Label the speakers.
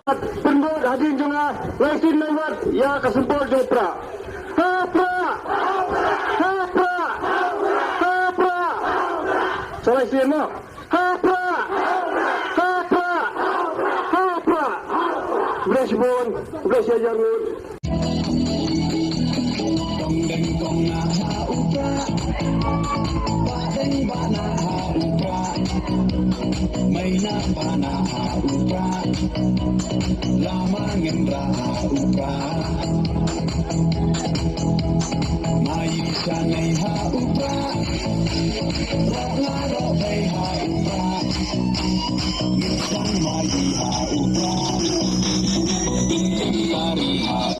Speaker 1: Pendud hadin jengah Laisin lewat ya kesempol jopra. Hapra. Hapra. Hapra. Solai sino. Hapra. Hapra. Hapra. Bless bon, bless ya jangun.
Speaker 2: Maina pana upra lama ngendra upra mai sanai ha upra rona ro bei ha upra misan mai ha upra